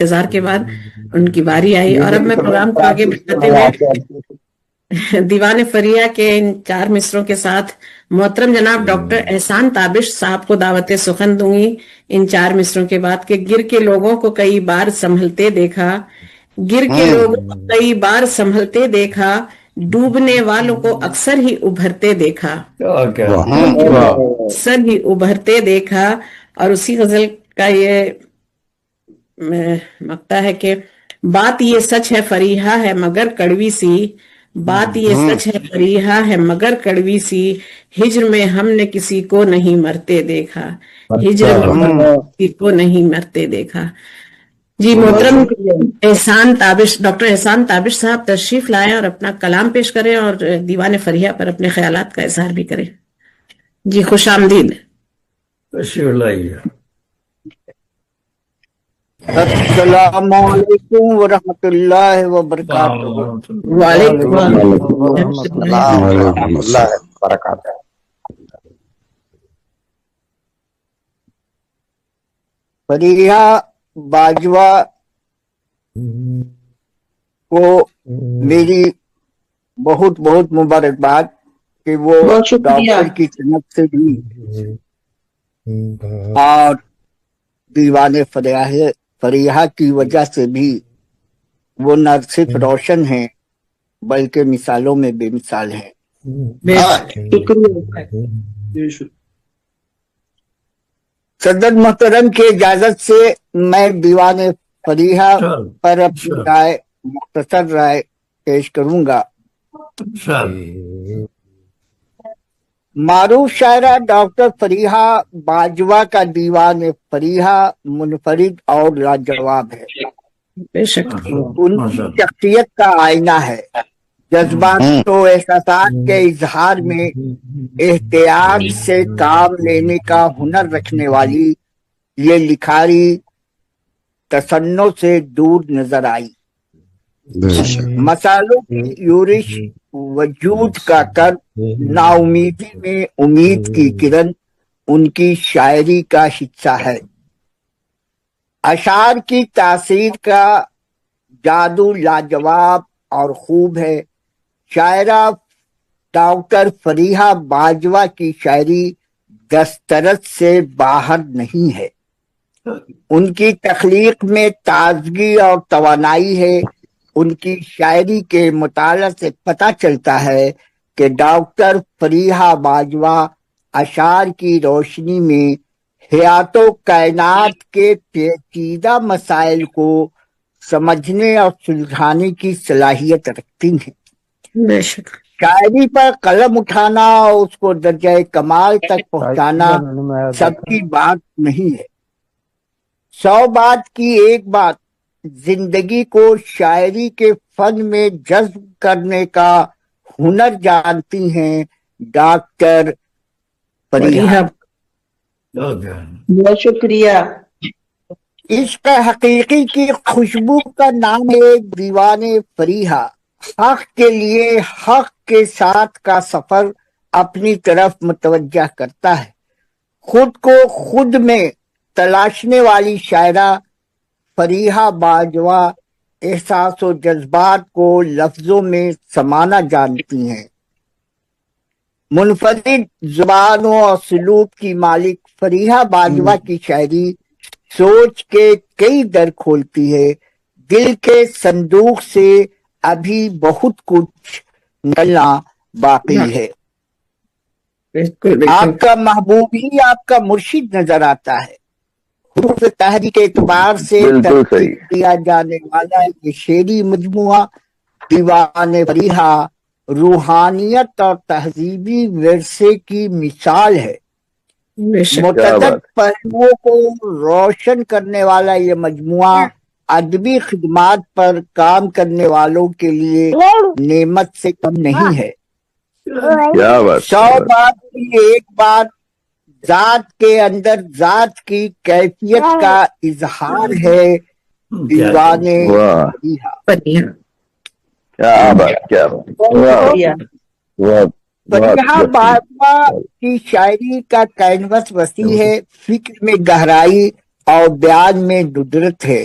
انتظار کے بعد ان کی باری آئی. اور اب میں پروگرام کو آگے بڑھاتے ہوئے دیوان فریہ کے ان 4 مصروں کے ساتھ محترم جناب ڈاکٹر احسان تابش صاحب کو دعوت سخن دوں گی ان 4 مصروں کے بعد کہ گر کے لوگوں کو کئی بار سنبھلتے دیکھا، گر کے لوگوں کو کئی بار سنبھلتے دیکھا، ڈوبنے والوں کو اکثر ہی ابھرتے دیکھا، اکثر ہی ابھرتے دیکھا. اور اسی غزل کا یہ مقطع ہے کہ بات یہ سچ ہے فریحہ ہے مگر کڑوی سی، بات یہ سچ ہے فریحہ ہے مگر کڑوی سی، ہجر میں ہم نے کسی کو نہیں مرتے دیکھا، ہجر میں ہم نے کسی کو نہیں مرتے دیکھا. جی محترم احسان تابش، ڈاکٹر احسان تابش صاحب تشریف لائیں اور اپنا کلام پیش کریں اور دیوان فریحہ پر اپنے خیالات کا اظہار بھی کریں. جی خوش آمدید. تشریف لائیے. السلام علیکم ورحمۃ اللہ وبرکاتہ. وعلیکم السلام ورحمۃ اللہ وبرکاتہ. فریحہ باجوہ کو میری بہت بہت مبارکباد کہ وہ ڈاکٹر کی صنعت سے بھی اور دیوان فریحہ کی وجہ سے بھی وہ نہ صرف روشن ہیں بلکہ مثالوں میں بے مثال ہیں. صدر محترم کی اجازت سے میں دیوان فریحہ پر اپنی رائے مختصر رائے پیش کروں گا. معروف شاعرہ ڈاکٹر فریحہ باجوہ کا دیوان فریحہ منفرد اور لاجواب ہے. ان کی شخصیت کا آئینہ ہے. جذبات و احساسات کے اظہار میں احتیاط سے کام لینے کا ہنر رکھنے والی یہ لکھاری تصنع سے دور نظر آئی. مسالوں کی یورش وجود کا کر نا امیدی میں امید کی کرن ان کی شاعری کا حصہ ہے. اشعار کی تاثیر کا جادو لاجواب اور خوب ہے. شاعرہ ڈاکٹر فریحہ باجوہ کی شاعری دسترس سے باہر نہیں ہے. ان کی تخلیق میں تازگی اور توانائی ہے. ان کی شاعری کے مطالعہ سے پتہ چلتا ہے کہ ڈاکٹر فریحہ باجوہ اشعار کی روشنی میں حیات و کائنات کے پیچیدہ مسائل کو سمجھنے اور سلجھانے کی صلاحیت رکھتی ہیں. شاعری پر قلم اٹھانا اور اس کو درجہ کمال تک پہنچانا سب کی بات نہیں ہے. 100 بات کی ایک بات زندگی کو شاعری کے فن میں جذب کرنے کا ہنر جانتی ہیں ڈاکٹر فریحہ. بہت شکریہ. عشق حقیقی کی خوشبو کا نام ہے دیوان فریحہ. حق کے لیے حق کے ساتھ کا سفر اپنی طرف متوجہ کرتا ہے. خود کو خود میں تلاشنے والی شاعرہ فریحہ باجوہ احساس و جذبات کو لفظوں میں سمانا جانتی ہیں. منفرد زبانوں اور سلوک کی مالک فریحہ باجوہ کی شاعری سوچ کے کئی در کھولتی ہے. دل کے صندوق سے ابھی بہت کچھ نکلنا باقی ہے. آپ کا محبوب ہی آپ کا مرشد نظر آتا ہے. حروف تحریک کے اعتبار سے ترتیب کیا جانے والا یہ شعری مجموعہ دیوان فریحہ روحانیت اور تہذیبی ورثے کی مثال ہے. متعدد پہلوؤں کو روشن کرنے والا یہ مجموعہ ادبی خدمات پر کام کرنے والوں کے لیے نعمت سے کم نہیں ہے. 100 بات کی ایک بات ذات کے اندر ذات کی کیفیت کا اظہار ہے دیوان فریحہ. فریحہ باجوہ کی شاعری کا کینوس وسیع ہے. فکر میں گہرائی اور بیان میں ندرت ہے.